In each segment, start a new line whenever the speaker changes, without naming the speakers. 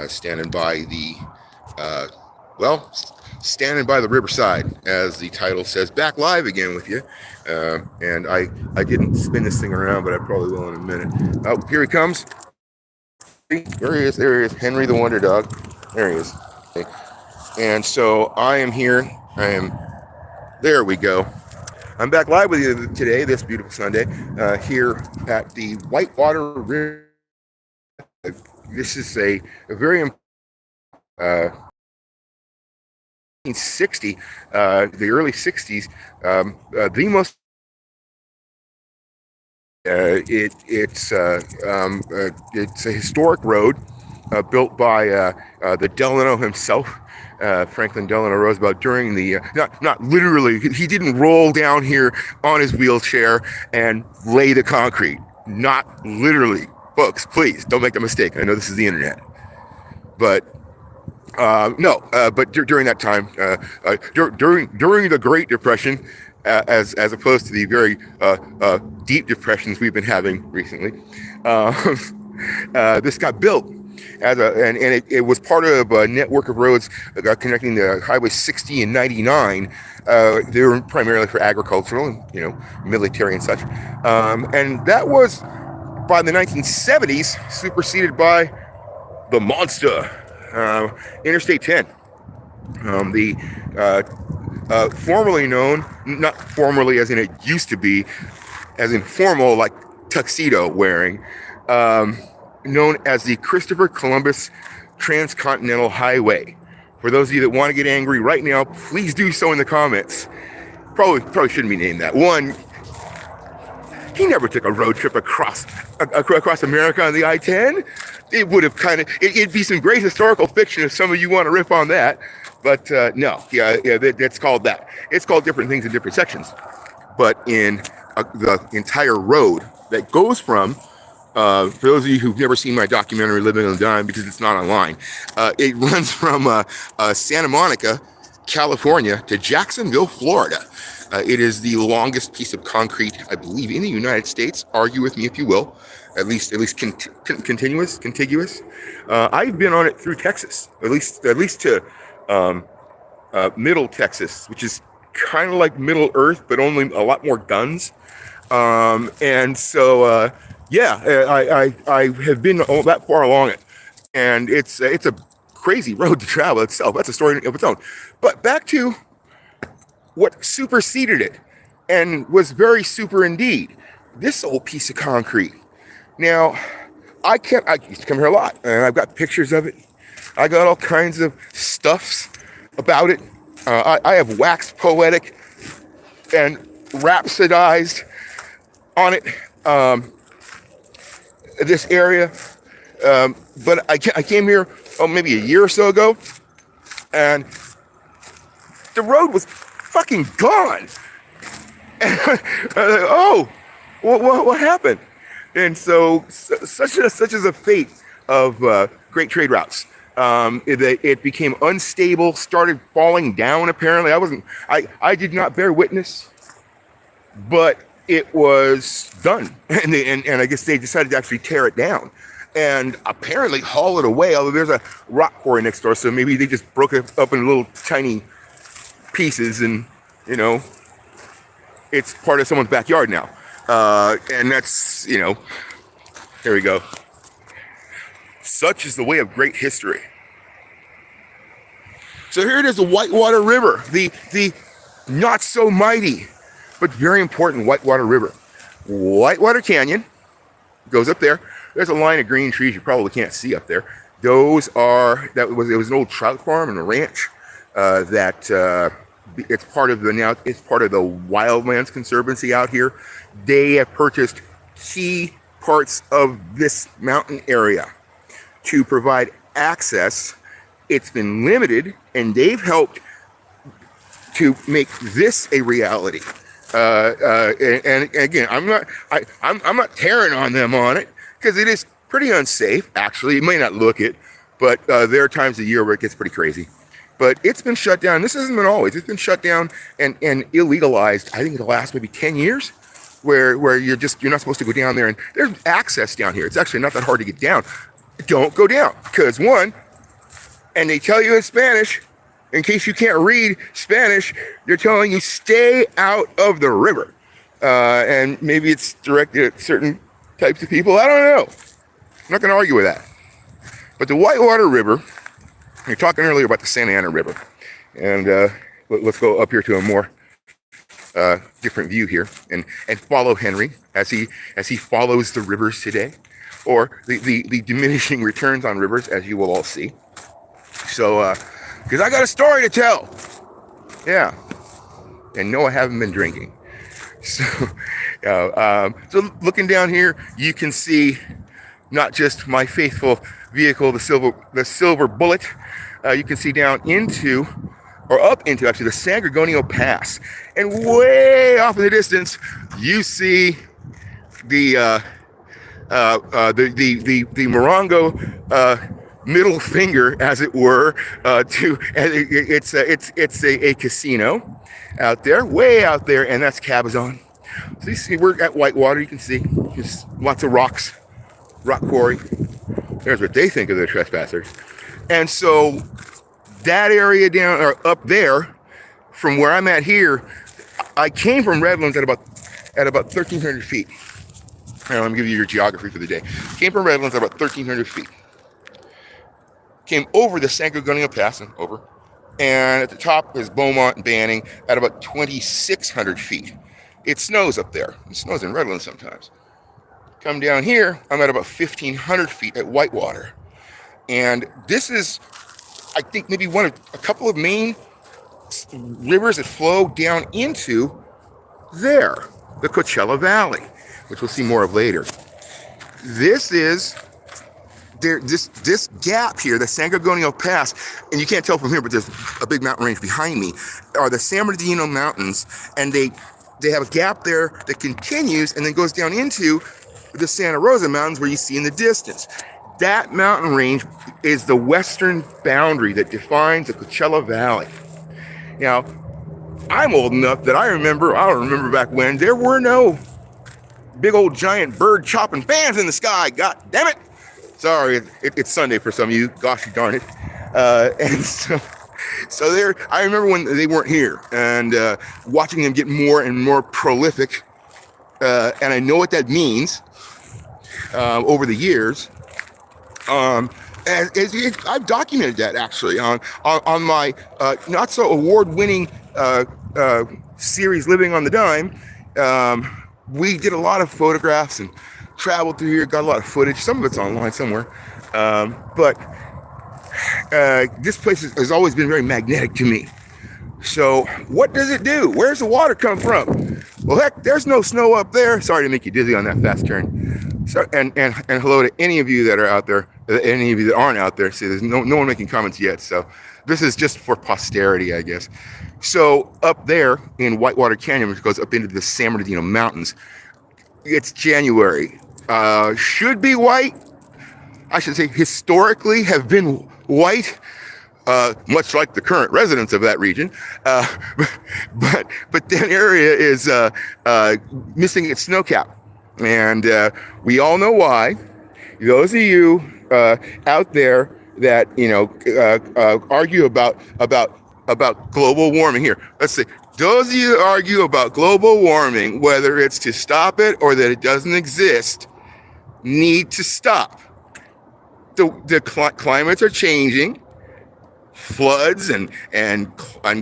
standing by the uh, well, standing by the riverside, as the title says. Back live again with you, and I didn't spin this thing around, but I probably will in a minute. Oh, here he comes. There he is. There he is. Henry the Wonder Dog. There he is. Okay. And so I am here. I am. There we go. I'm back live with you today, this beautiful Sunday, here at the Whitewater River. This is a very uh, 1960, the early 60s, the most. It's a historic road built by the Delano himself, Franklin Delano Roosevelt, during the not literally. He didn't roll down here on his wheelchair and lay the concrete. Not literally, folks. Please don't make the mistake. I know this is the internet, but. No, but during that time, during the Great Depression, as opposed to the very deep depressions we've been having recently, this got built as and it was part of a network of roads connecting the Highway 60 and 99. They were primarily for agricultural and military and such, and that was by the 1970s superseded by the monster. Interstate 10, the formerly known, not formerly as in it used to be, as in formal like tuxedo wearing, known as the Christopher Columbus Transcontinental Highway. For those of you that want to get angry right now, please do so in the comments. Probably shouldn't be named that. One, he never took a road trip across America on the I-10. It would have it'd be some great historical fiction if some of you want to riff on that. But no, that's called that. It's called different things in different sections. But in the entire road that goes from, for those of you who've never seen my documentary Living on a Dime, because it's not online, it runs from Santa Monica, California to Jacksonville, Florida. It is the longest piece of concrete, I believe, in the United States. Argue with me if you will. At least contiguous. I've been on it through Texas, at least to Middle Texas, which is kind of like Middle Earth, but only a lot more guns. And so, I have been that far along it, and it's a crazy road to travel itself. That's a story of its own. But back to what superseded it, and was very super indeed. This old piece of concrete. Now, I used to come here a lot, and I've got pictures of it. I got all kinds of stuffs about it. I have waxed poetic and rhapsodized on it, this area. But I came here, maybe a year or so ago, and the road was fucking gone. Oh, what happened? And so such is a fate of great trade routes. It became unstable, started falling down. Apparently, I did not bear witness, but it was done, and I guess they decided to actually tear it down and apparently haul it away. Although there's a rock quarry next door, so maybe they just broke it up in little tiny pieces, and it's part of someone's backyard now. And that's, here we go. Such is the way of great history. So here it is, the Whitewater River, the not so mighty, but very important Whitewater River. Whitewater Canyon goes up there. There's a line of green trees you probably can't see up there. It was an old trout farm and a ranch, it's part of the Wildlands Conservancy out here. They have purchased key parts of this mountain area to provide access. It's been limited, and they've helped to make this a reality. And again, I'm not tearing on them on it, because it is pretty unsafe. Actually, you may not look it, but there are times of the year where it gets pretty crazy. But it's been shut down. This hasn't been always. It's been shut down and illegalized, I think, in the last maybe 10 years, where you're not supposed to go down there. And there's access down here. It's actually not that hard to get down. Don't go down, because one, And they tell you in Spanish, in case you can't read Spanish, they're telling you stay out of the river. And maybe it's directed at certain types of people. I don't know. I'm not going to argue with that. But the Whitewater River, you're talking earlier about the Santa Ana River. And let's go up here to a more different view here and follow Henry as he follows the rivers today, or the diminishing returns on rivers, as you will all see. So, because I got a story to tell. Yeah. And no, I haven't been drinking. So, so looking down here, you can see not just my faithful vehicle, the silver bullet. You can see down into, or up into actually, the San Gorgonio Pass, and way off in the distance, you see the Morongo middle finger, as it were, to it's a casino out there, way out there, and that's Cabazon. So you see, we're at Whitewater. You can see there's lots of rocks, rock quarry. There's what they think of the trespassers, and so that area down or up there, from where I'm at here, I came from Redlands at about 1,300 feet. Now, let me give you your geography for the day. Came from Redlands at about 1,300 feet. Came over the San Gorgonio Pass and over. And at the top is Beaumont and Banning at about 2,600 feet. It snows up there. It snows in Redlands sometimes. Come down here, I'm at about 1,500 feet at Whitewater. And this is, I think, maybe a couple of main rivers that flow down into there, the Coachella Valley, which we'll see more of later. This is this gap here, the San Gorgonio Pass, and you can't tell from here, but there's a big mountain range behind me, are the San Bernardino Mountains, and they have a gap there that continues and then goes down into the Santa Rosa Mountains, where you see in the distance. That mountain range is the western boundary that defines the Coachella Valley. Now, I'm old enough that I don't remember back when there were no big old giant bird chopping fans in the sky. God damn it. Sorry, it's Sunday for some of you. Gosh darn it. And so there, I remember when they weren't here, and watching them get more and more prolific. And I know what that means over the years. And I've documented that actually on my not so award-winning series, Living on the Dime. We did a lot of photographs and traveled through here, got a lot of footage. Some of it's online somewhere. But this place has always been very magnetic to me. So what does it do? Where's the water come from? Well, heck, there's no snow up there. Sorry to make you dizzy on that fast turn. So, and hello to any of you that are out there, any of you that aren't out there. See, there's no one making comments yet. So this is just for posterity, I guess. So up there in Whitewater Canyon, which goes up into the San Bernardino Mountains, it's January. Should be white. I should say historically have been white, much like the current residents of that region. But that area is missing its snow cap. And we all know why. Those of you out there that argue about global warming here. Let's see. Those of you that argue about global warming, whether it's to stop it or that it doesn't exist, need to stop. The climates are changing. Floods and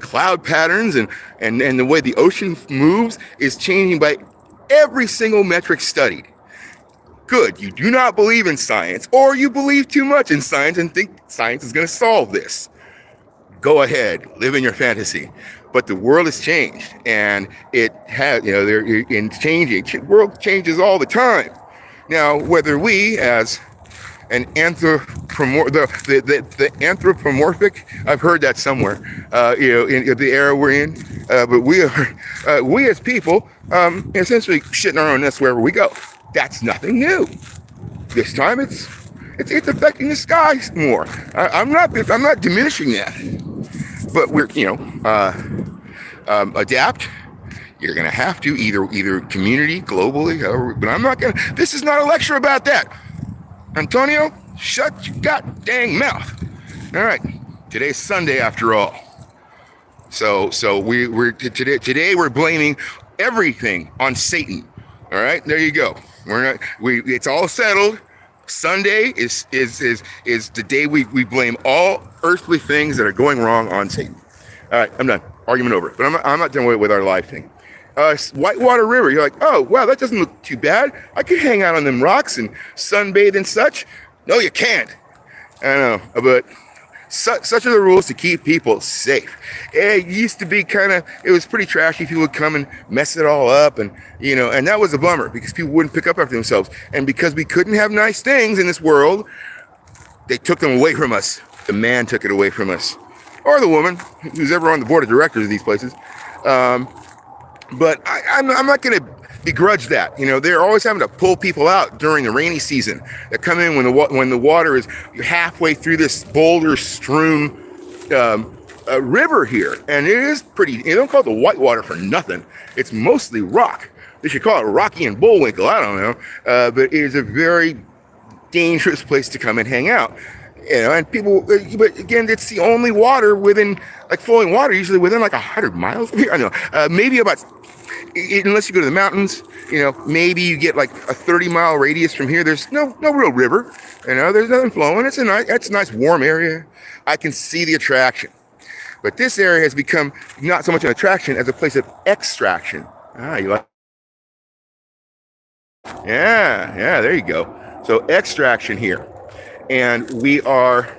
cloud patterns and the way the ocean moves is changing by every single metric studied. Good. You do not believe in science, or you believe too much in science and think science is going to solve this. Go ahead, live in your fantasy. But the world has changed, and it has, they're in changing. The world changes all the time. Now, whether we, as an the anthropomorphic, I've heard that somewhere, in the era we're in, but we as people, essentially shitting our own nest wherever we go. That's nothing new. This time it's affecting the skies more. I'm not diminishing that, but we're adapt. You're gonna have to either community, globally, however, but I'm not gonna. This is not a lecture about that. Antonio, shut your god dang mouth. All right. Today's Sunday after all. So today we're blaming everything on Satan. All right, there you go. It's all settled. Sunday is the day we blame all earthly things that are going wrong on Satan. All right, I'm done. Argument over. But I'm not done with our live thing. Whitewater River. You're like, oh wow, that doesn't look too bad. I could hang out on them rocks and sunbathe and such. No, you can't. I know, but such are the rules to keep people safe. It used to be it was pretty trashy. People would come and mess it all up, and and that was a bummer because people wouldn't pick up after themselves. And because we couldn't have nice things in this world, they took them away from us. The man took it away from us, or the woman, who's ever on the board of directors of these places. But I'm not going to begrudge that. They're always having to pull people out during the rainy season. They come in when the water is halfway through this boulder-strewn river here, and it is pretty. They don't call it the Whitewater for nothing. It's mostly rock. They should call it Rocky and Bullwinkle. I don't know, but it is a very dangerous place to come and hang out. And people, but again, it's the only water within, flowing water, usually within 100 miles of here. I know, maybe about, unless you go to the mountains, maybe you get a 30-mile radius from here. There's no real river, there's nothing flowing. It's a nice warm area. I can see the attraction. But this area has become not so much an attraction as a place of extraction. You like? Yeah, there you go. So extraction here. And we are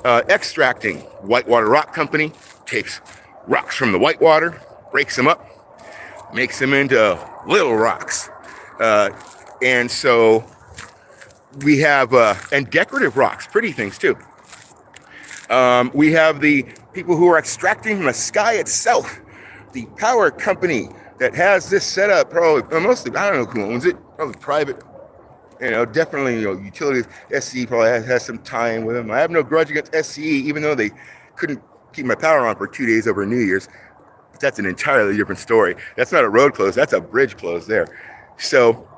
extracting. Whitewater Rock Company takes rocks from the Whitewater, breaks them up, makes them into little rocks. And so we have, and decorative rocks, pretty things too. We have the people who are extracting from the sky itself. The power company that has this set up, probably, mostly, I don't know who owns it, probably private. Definitely, utilities. SCE probably has some tie-in with them. I have no grudge against SCE, even though they couldn't keep my power on for 2 days over New Year's. But that's an entirely different story. That's not a road close. That's a bridge close there. So,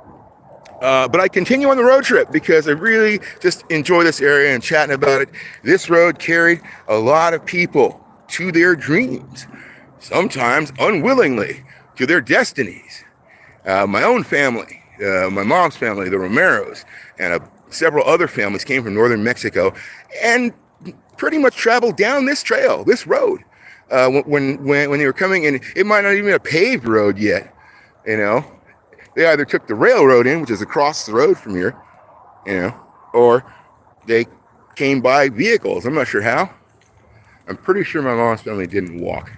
but I continue on the road trip because I really just enjoy this area and chatting about it. This road carried a lot of people to their dreams, sometimes unwillingly, to their destinies. My own family. My mom's family, the Romeros, and several other families came from northern Mexico and pretty much traveled down this trail, this road, when they were coming. And it might not even be a paved road yet. They either took the railroad in, which is across the road from here, or they came by vehicles. I'm not sure how. I'm pretty sure my mom's family didn't walk.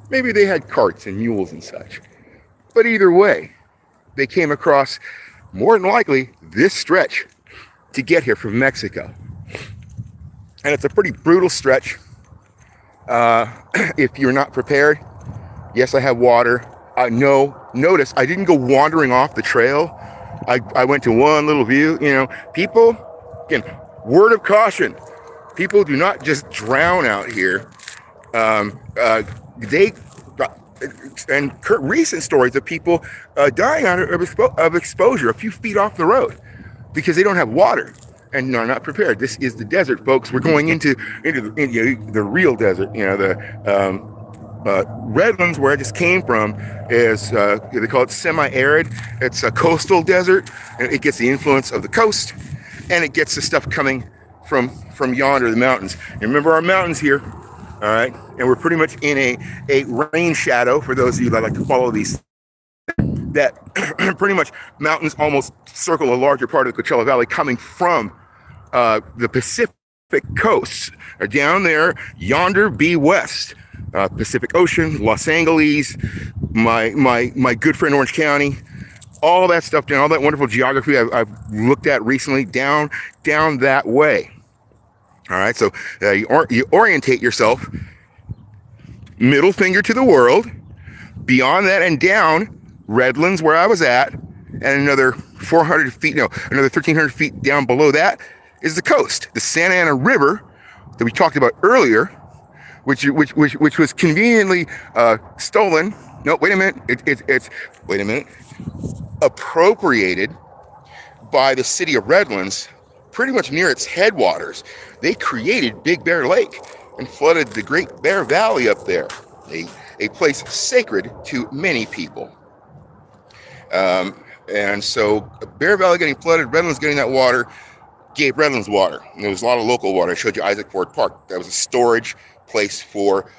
Maybe they had carts and mules and such. But either way, they came across, more than likely, this stretch to get here from Mexico. And it's a pretty brutal stretch. If you're not prepared, yes, I have water. Notice I didn't go wandering off the trail. I went to one little view. People, again, word of caution. People do not just drown out here. And recent stories of people dying out of exposure a few feet off the road because they don't have water and are not prepared. This is the desert, folks. We're going into the real desert. The Redlands, where I just came from, is they call it semi-arid. It's a coastal desert, and it gets the influence of the coast, and it gets the stuff coming from yonder, the mountains. And remember our mountains here. All right, and we're pretty much in a rain shadow for those of you that like to follow these. That pretty much mountains almost circle a larger part of the Coachella Valley coming from the Pacific coast. Down there, yonder be west, Pacific Ocean, Los Angeles, my good friend Orange County, all that stuff down, all that wonderful geography I've looked at recently down that way. All right, so you orientate yourself, middle finger to the world, beyond that and down, Redlands, where I was at, and another 400 feet, another 1,300 feet down below that is the coast, the Santa Ana River that we talked about earlier, which was conveniently stolen. No, wait a minute, wait a minute, appropriated by the city of Redlands, pretty much near its headwaters. They created Big Bear Lake, and flooded the Great Bear Valley up there, a place sacred to many people. And so Bear Valley getting flooded, Redlands getting that water, gave Redlands water. And there was a lot of local water. I showed you Isaac Ford Park. That was a storage place for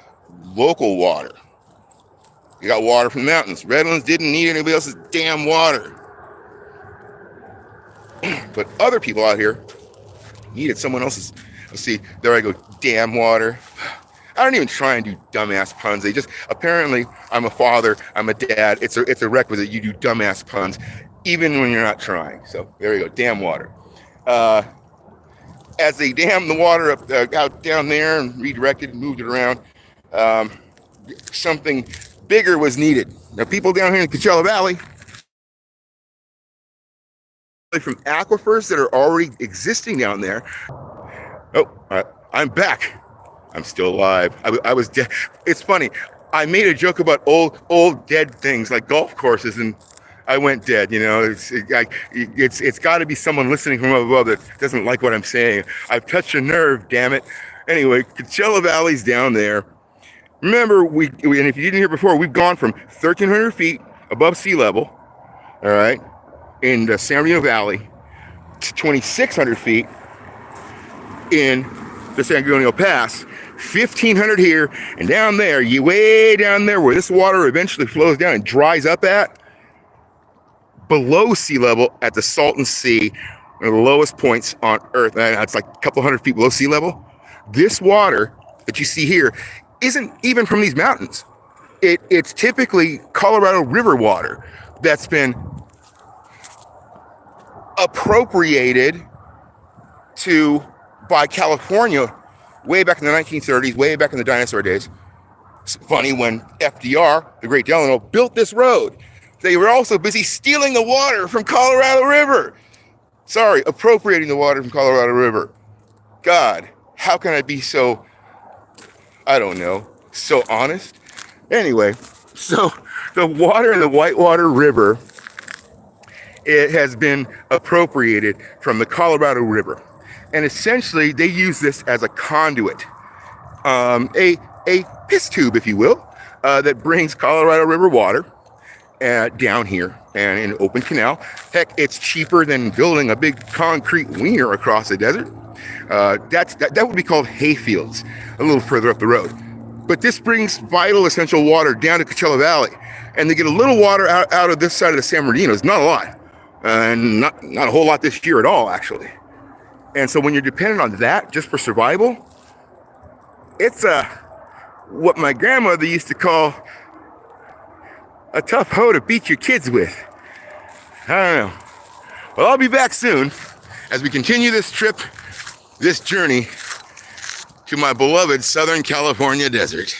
local water. You got water from the mountains. Redlands didn't need anybody else's damn water. But other people out here needed someone else's. See, there I go, damn water. I don't even try and do dumbass puns. They just, apparently, I'm a father, I'm a dad. It's a requisite. You do dumbass puns, even when you're not trying. So there you go, damn water. As they dammed the water up out down there and redirected and moved it around, something bigger was needed. Now, people down here in Coachella Valley, from aquifers that are already existing down there. Oh, I'm back. I'm still alive. I was dead. It's funny. I made a joke about old dead things like golf courses, and I went dead. You know, it's got to be someone listening from above that doesn't like what I'm saying. I've touched a nerve, damn it. Anyway, Coachella Valley's down there. Remember, we and if you didn't hear before, we've gone from 1,300 feet above sea level, all right, in the San Bernardino Valley, to 2,600 feet in the San Bernardino Pass. 1,500 here, and down there, way down there where this water eventually flows down and dries up at, below sea level at the Salton Sea, one of the lowest points on Earth. It's like a couple hundred feet below sea level. This water that you see here isn't even from these mountains. It's typically Colorado River water that's been appropriated by California way back in the 1930s, way back in the dinosaur days. It's funny, when FDR, the great Delano, built this road, they were also busy stealing the water from Colorado River. Sorry, appropriating the water from Colorado River. God, how can I be so, I don't know, so honest? Anyway, so the water in the Whitewater River, it has been appropriated from the Colorado River. And essentially, they use this as a conduit, a piss tube, if you will, that brings Colorado River water down here and in an open canal. Heck, it's cheaper than building a big concrete wiener across the desert. That would be called hayfields, a little further up the road. But this brings vital, essential water down to Coachella Valley, and they get a little water out of this side of the San Bernardino. It's not a lot, and not a whole lot this year at all, actually. And so when you're dependent on that just for survival, it's what my grandmother used to call a tough hoe to beat your kids with. I don't know. Well, I'll be back soon as we continue this trip, this journey to my beloved Southern California desert.